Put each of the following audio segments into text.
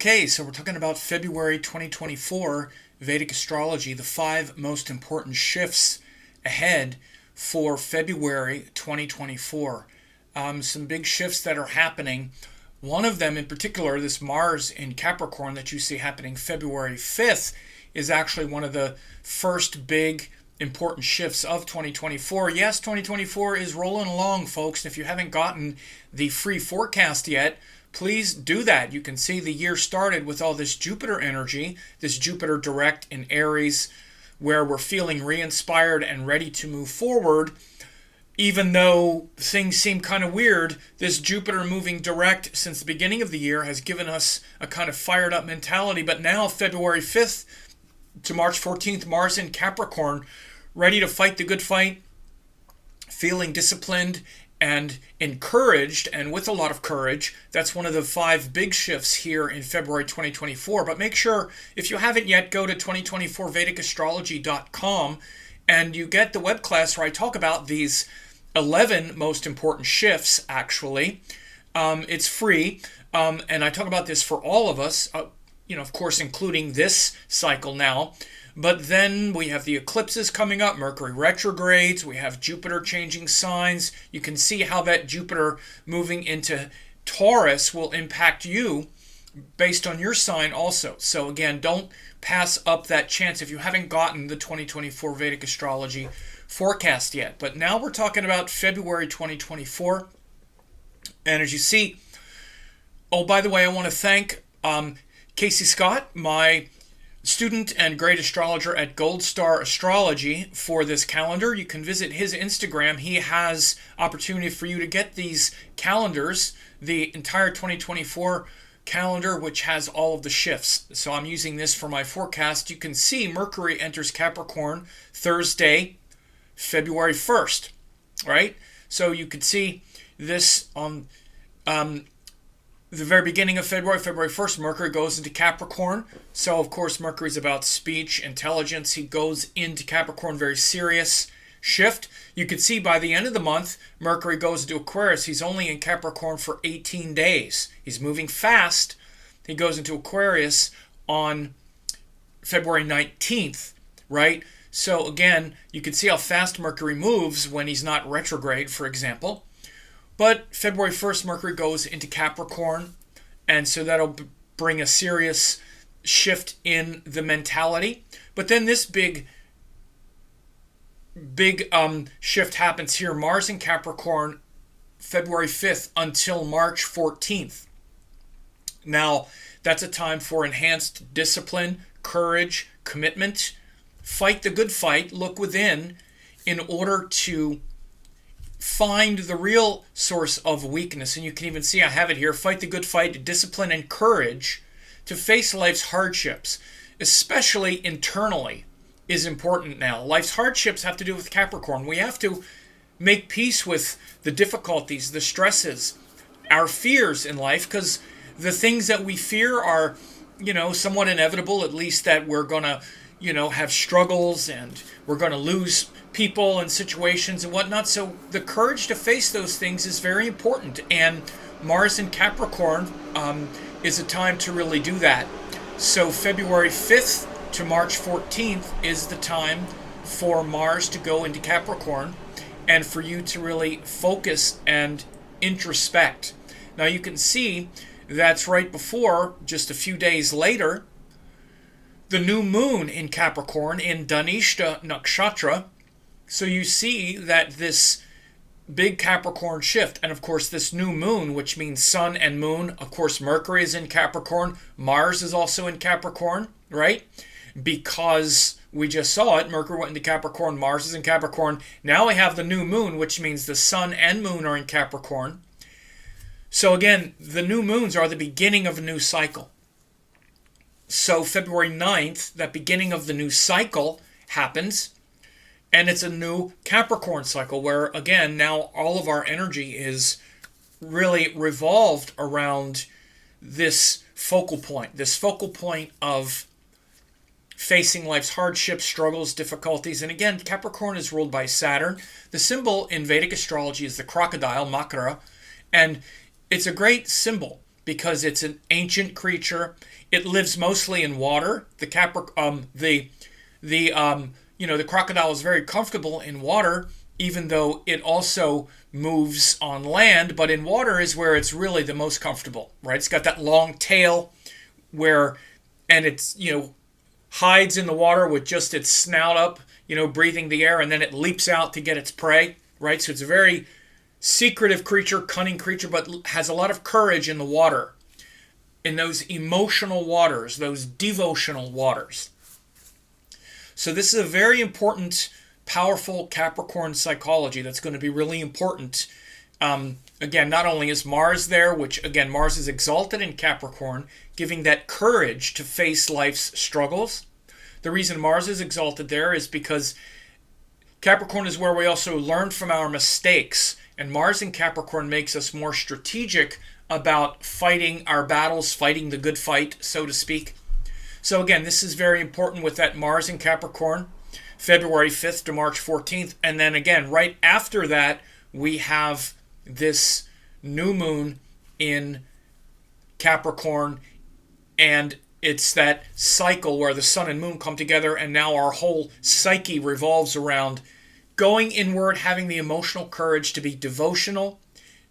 Okay, so we're talking about February 2024 Vedic Astrology, the 5 most important shifts ahead for February 2024. Some big shifts that are happening. One of them in particular, this Mars in Capricorn that you see happening February 5th, is actually one of the first big important shifts of 2024. Yes, 2024 is rolling along, folks. If you haven't gotten the free forecast yet, please do that. You can see the year started with all this Jupiter energy, this Jupiter direct in Aries, where we're feeling re-inspired and ready to move forward. Even though things seem kind of weird, this Jupiter moving direct since the beginning of the year has given us a kind of fired up mentality. But now, February 5th to March 14th, Mars in Capricorn, ready to fight the good fight, feeling disciplined and encouraged, and with a lot of courage. That's one of the 5 big shifts here in February 2024. But make sure, if you haven't yet, go to 2024vedicastrology.com and you get the web class where I talk about these 11 most important shifts, actually. It's free, and I talk about this for all of us, of course, including this cycle now. But then we have the eclipses coming up, Mercury retrogrades, we have Jupiter changing signs. You can see how that Jupiter moving into Taurus will impact you based on your sign also. So again, don't pass up that chance if you haven't gotten the 2024 Vedic Astrology forecast yet. But now we're talking about February 2024. And as you see, oh, by the way, I want to thank Casey Scott, my student and great astrologer at Gold Star Astrology, for this calendar. You can visit his Instagram. He has opportunity for you to get these calendars, the entire 2024 calendar, which has all of the shifts. So I'm using this for my forecast. You can see Mercury enters Capricorn Thursday, February 1st, right? So you could see this on the very beginning of February 1st, Mercury goes into Capricorn. So, of course, Mercury's about speech, intelligence. He goes into Capricorn, very serious shift. You could see by the end of the month, Mercury goes into Aquarius. He's only in Capricorn for 18 days. He's moving fast. He goes into Aquarius on February 19th, right? So, again, you can see how fast Mercury moves when he's not retrograde, for example. But February 1st, Mercury goes into Capricorn, and so that'll bring a serious shift in the mentality. But then this big shift happens here. Mars in Capricorn, February 5th until March 14th. Now, that's a time for enhanced discipline, courage, commitment. Fight the good fight, look within, in order to find the real source of weakness. And you can even see I have it here. Fight the good fight, discipline and courage to face life's hardships, especially internally, is important now. Life's hardships have to do with Capricorn. We have to make peace with the difficulties, the stresses, our fears in life, because the things that we fear are, somewhat inevitable, at least that we're going to, have struggles and we're going to lose people and situations and whatnot. So the courage to face those things is very important. And Mars in Capricorn is a time to really do that. So February 5th to March 14th is the time for Mars to go into Capricorn and for you to really focus and introspect. Now you can see that's right before, just a few days later, the new moon in Capricorn in Dhanishta Nakshatra. So you see that this big Capricorn shift, and of course this new moon, which means sun and moon, of course Mercury is in Capricorn, Mars is also in Capricorn, right? Because we just saw it, Mercury went into Capricorn, Mars is in Capricorn. Now we have the new moon, which means the sun and moon are in Capricorn. So again, the new moons are the beginning of a new cycle. So February 9th, that beginning of the new cycle happens. And it's a new Capricorn cycle where, again, now all of our energy is really revolved around this focal point of facing life's hardships, struggles, difficulties. And again, Capricorn is ruled by Saturn. The symbol in Vedic astrology is the crocodile, Makara, and it's a great symbol. because it's an ancient creature. It lives mostly in water. The crocodile is very comfortable in water, even though it also moves on land. But in water is where it's really the most comfortable, right? It's got that long tail and it's hides in the water with just its snout up, breathing the air, and then it leaps out to get its prey, right? So it's a very secretive creature, cunning creature, but has a lot of courage in the water, in those emotional waters, those devotional waters. So this is a very important, powerful Capricorn psychology that's going to be really important. Again, not only is Mars there, which again, Mars is exalted in Capricorn, giving that courage to face life's struggles. The reason Mars is exalted there is because Capricorn is where we also learn from our mistakes. And Mars in Capricorn makes us more strategic about fighting our battles, fighting the good fight, so to speak. So again, this is very important with that Mars in Capricorn, February 5th to March 14th. And then again, right after that, we have this new moon in Capricorn, and it's that cycle where the sun and moon come together, and now our whole psyche revolves around going inward, having the emotional courage to be devotional,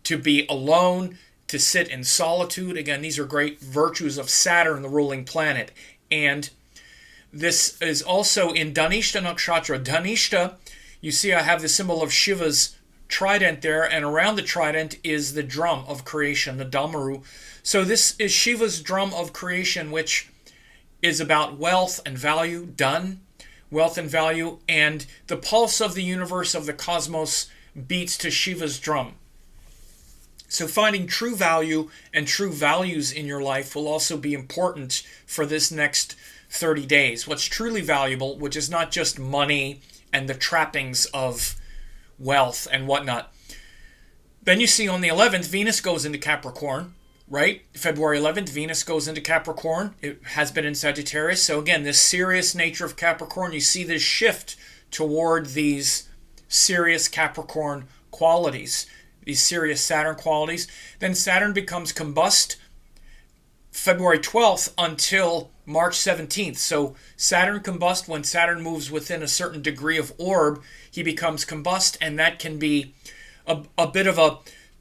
to be alone, to sit in solitude. Again, these are great virtues of Saturn, the ruling planet. And this is also in Dhanishta Nakshatra. Dhanishta, you see I have the symbol of Shiva's trident there, and around the trident is the drum of creation, the Damaru. So this is Shiva's drum of creation, which is about wealth and value, Dhan, wealth and value, and the pulse of the universe, of the cosmos, beats to Shiva's drum. So finding true value and true values in your life will also be important for this next 30 days. What's truly valuable, which is not just money and the trappings of wealth and whatnot. Then you see on the 11th, Venus goes into Capricorn, right? February 11th, Venus goes into Capricorn. It has been in Sagittarius. So again, this serious nature of Capricorn, you see this shift toward these serious Capricorn qualities, these serious Saturn qualities. Then Saturn becomes combust February 12th until March 17th. So Saturn combust, when Saturn moves within a certain degree of orb, he becomes combust, and that can be a bit of a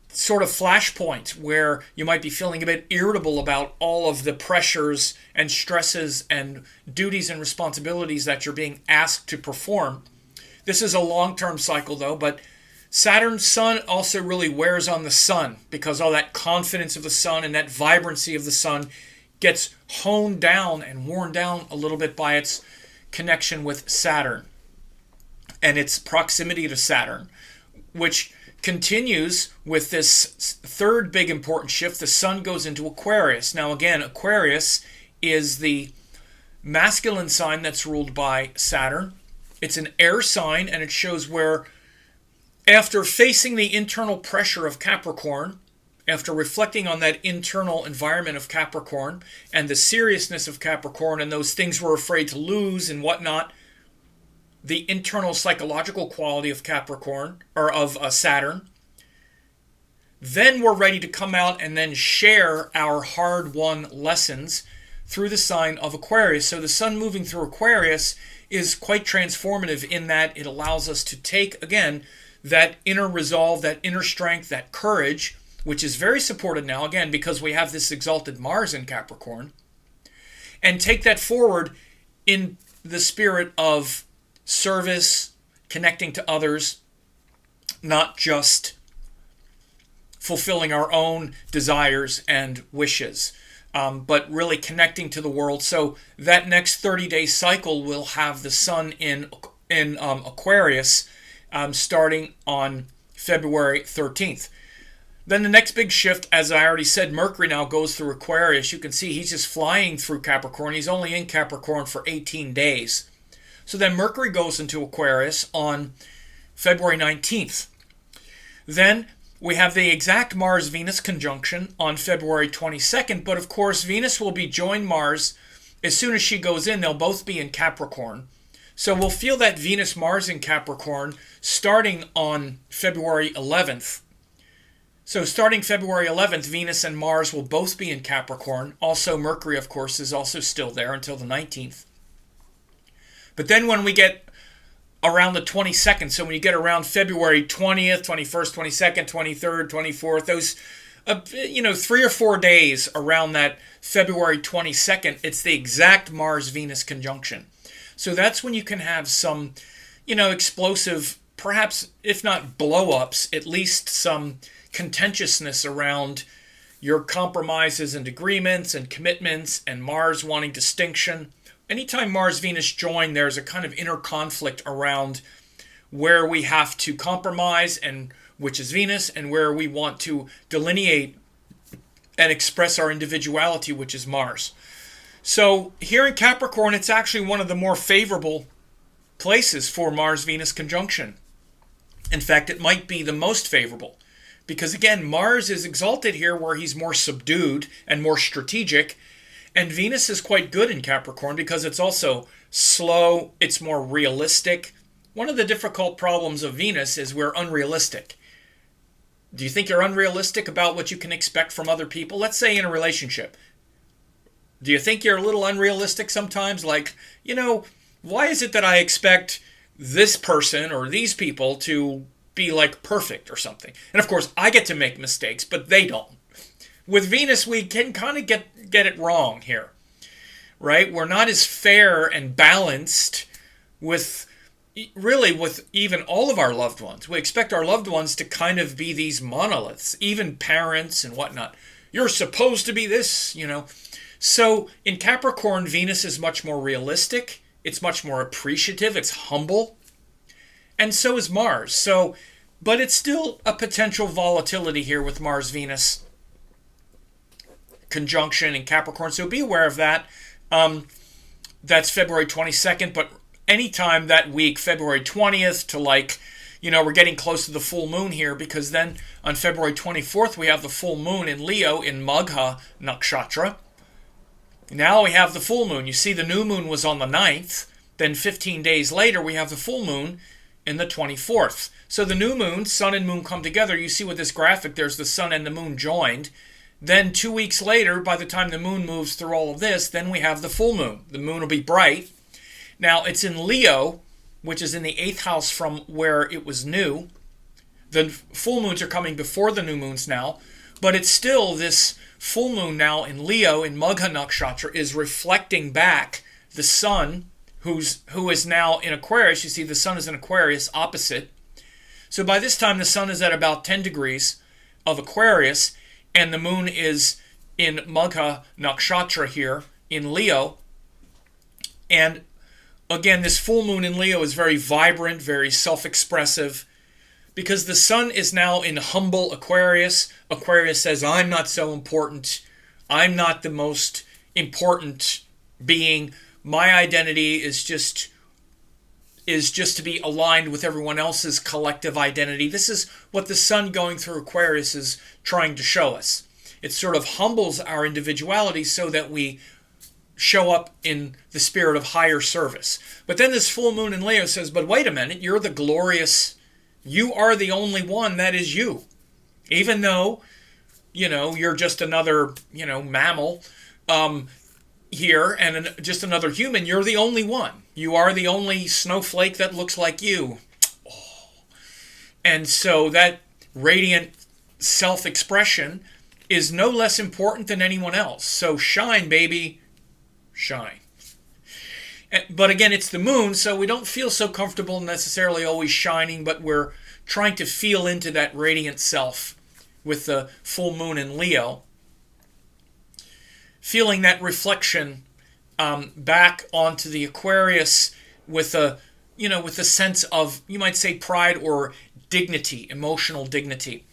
sort of flashpoint where you might be feeling a bit irritable about all of the pressures and stresses and duties and responsibilities that you're being asked to perform. This is a long-term cycle though, but Saturn's sun also really wears on the sun, because all that confidence of the sun and that vibrancy of the sun gets honed down and worn down a little bit by its connection with Saturn and its proximity to Saturn, which continues with this third big important shift. The sun goes into Aquarius. Now again, Aquarius is the masculine sign that's ruled by Saturn. It's an air sign, and it shows where, after facing the internal pressure of Capricorn, after reflecting on that internal environment of Capricorn and the seriousness of Capricorn and those things we're afraid to lose and whatnot, the internal psychological quality of Capricorn, or of Saturn, then we're ready to come out and then share our hard-won lessons through the sign of Aquarius. So the sun moving through Aquarius is quite transformative in that it allows us to take, again, that inner resolve, that inner strength, that courage, which is very supported now, again, because we have this exalted Mars in Capricorn, and take that forward in the spirit of service, connecting to others, not just fulfilling our own desires and wishes, but really connecting to the world. So that next 30-day cycle will have the sun in Aquarius starting on February 13th. Then the next big shift, as I already said, Mercury now goes through Aquarius. You can see he's just flying through Capricorn. He's only in Capricorn for 18 days. So then Mercury goes into Aquarius on February 19th. Then we have the exact Mars-Venus conjunction on February 22nd. But of course, Venus will be join Mars as soon as she goes in. They'll both be in Capricorn. So we'll feel that Venus-Mars in Capricorn starting on February 11th. So starting February 11th, Venus and Mars will both be in Capricorn. Also, Mercury, of course, is also still there until the 19th. But then when we get around the 22nd, so when you get around February 20th, 21st, 22nd, 23rd, 24th, those 3 or 4 days around that February 22nd, it's the exact Mars-Venus conjunction. So that's when you can have some, explosive, perhaps, if not blow-ups, at least some contentiousness around your compromises and agreements and commitments, and Mars wanting distinction. Anytime Mars-Venus join, there's a kind of inner conflict around where we have to compromise, and which is Venus, and where we want to delineate and express our individuality, which is Mars. So here in Capricorn, it's actually one of the more favorable places for Mars-Venus conjunction. In fact, it might be the most favorable. Because again, Mars is exalted here where he's more subdued and more strategic. And Venus is quite good in Capricorn because it's also slow, it's more realistic. One of the difficult problems of Venus is we're unrealistic. Do you think you're unrealistic about what you can expect from other people? Let's say in a relationship. Do you think you're a little unrealistic sometimes? Like, why is it that I expect this person or these people to be like perfect or something? And of course, I get to make mistakes, but they don't. With Venus, we can kind of get it wrong here, right? We're not as fair and balanced with even all of our loved ones. We expect our loved ones to kind of be these monoliths, even parents and whatnot. You're supposed to be this, So in Capricorn, Venus is much more realistic. It's much more appreciative. It's humble. And so is Mars. But it's still a potential volatility here with Mars-Venus conjunction in Capricorn. So be aware of that. That's February 22nd. But anytime that week, February 20th to we're getting close to the full moon here, because then on February 24th, we have the full moon in Leo in Magha Nakshatra. Now we have the full moon. You see, the new moon was on the 9th. Then 15 days later, we have the full moon in the 24th. So the new moon, sun and moon come together. You see with this graphic, there's the sun and the moon joined. Then 2 weeks later, by the time the moon moves through all of this, then we have the full moon. The moon will be bright. Now, it's in Leo, which is in the 8th house from where it was new. The full moons are coming before the new moons now. But it's still this full moon now in Leo, in Magha Nakshatra, is reflecting back the sun, who is now in Aquarius. You see, the sun is in Aquarius, opposite. So by this time, the sun is at about 10 degrees of Aquarius, and the moon is in Magha Nakshatra here in Leo. And again, this full moon in Leo is very vibrant, very self-expressive, because the sun is now in humble Aquarius. Aquarius says, I'm not so important. I'm not the most important being. My identity is just to be aligned with everyone else's collective identity. This is what the sun going through Aquarius is trying to show us. It sort of humbles our individuality so that we show up in the spirit of higher service. But then this full moon in Leo says, but wait a minute, you're the glorious, you are the only one that is you. Even though, you're just another, mammal here and just another human, you're the only one. You are the only snowflake that looks like you. Oh. And so that radiant self-expression is no less important than anyone else. So shine, baby, shine. But again, it's the moon, so we don't feel so comfortable necessarily always shining, but we're trying to feel into that radiant self with the full moon in Leo. Feeling that reflection back onto the Aquarius with a sense of, you might say, pride or dignity, emotional dignity.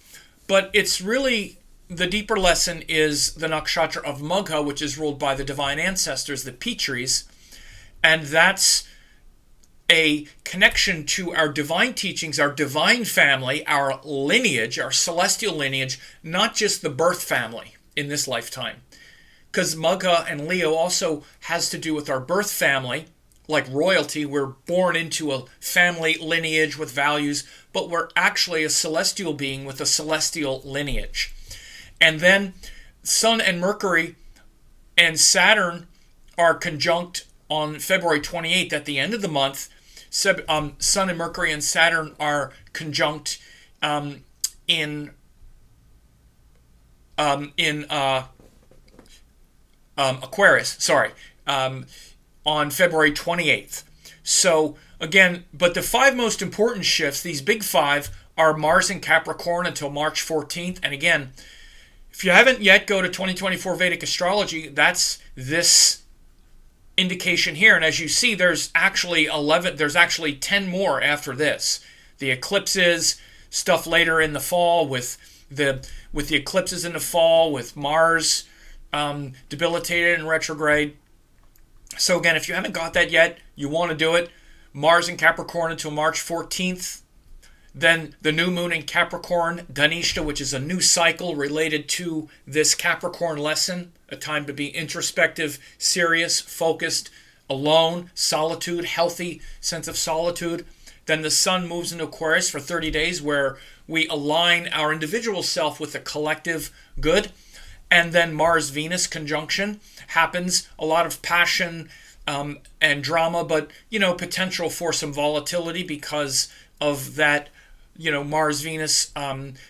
But it's really, the deeper lesson is the nakshatra of Magha, which is ruled by the divine ancestors, the Pitris. And that's a connection to our divine teachings, our divine family, our lineage, our celestial lineage, not just the birth family in this lifetime. Because Magha and Leo also has to do with our birth family, like royalty. We're born into a family lineage with values, but we're actually a celestial being with a celestial lineage. And then Sun and Mercury and Saturn are conjunct on February 28th at the end of the month. Sun and Mercury and Saturn are conjunct in Aquarius. On February 28th. So again, but the 5 most important shifts, these big 5, are Mars in Capricorn until March 14th. And again, if you haven't yet, go to 2024 Vedic Astrology. That's this indication here. And as you see, there's actually 10 more after this. The eclipses, stuff later in the fall with the eclipses in the fall, with Mars debilitated and retrograde. So again, if you haven't got that yet, you want to do it. Mars in Capricorn until March 14th. Then the new moon in Capricorn, Dhanishta, which is a new cycle related to this Capricorn lesson. A time to be introspective, serious, focused, alone, solitude, healthy sense of solitude. Then the sun moves into Aquarius for 30 days where we align our individual self with the collective good. And then Mars-Venus conjunction happens. A lot of passion and drama, but, potential for some volatility because of that, Mars-Venus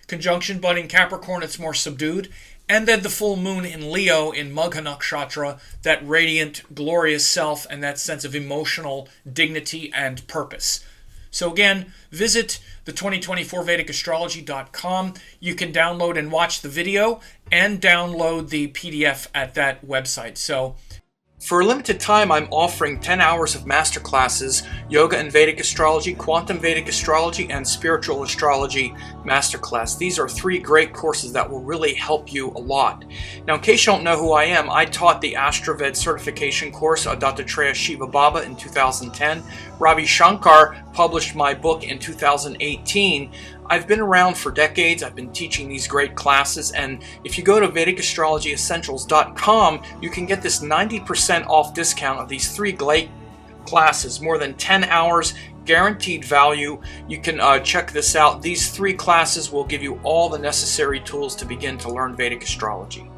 conjunction. But in Capricorn, it's more subdued. And then the full moon in Leo in Magha Nakshatra, that radiant, glorious self and that sense of emotional dignity and purpose. So again, visit the 2024vedicastrology.com. You can download and watch the video and download the PDF at that website. So for a limited time, I'm offering 10 hours of masterclasses, Yoga and Vedic Astrology, Quantum Vedic Astrology, and Spiritual Astrology Masterclass. These are 3 great courses that will really help you a lot. Now, in case you don't know who I am, I taught the AstroVed certification course, Dattatreya Shiva Baba, in 2010. Ravi Shankar published my book in 2018. I've been around for decades. I've been teaching these great classes, and if you go to VedicAstrologyEssentials.com, you can get this 90% off discount of these 3 great classes, more than 10 hours, guaranteed value. You can check this out. These 3 classes will give you all the necessary tools to begin to learn Vedic astrology.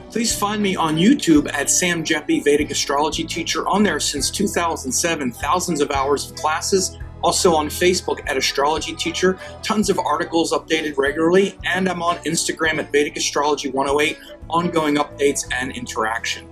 Please find me on YouTube at Sam Jeppy, Vedic Astrology Teacher. On there since 2007, thousands of hours of classes. Also on Facebook at Astrology Teacher, tons of articles updated regularly, and I'm on Instagram at Vedic Astrology 108, ongoing updates and interaction.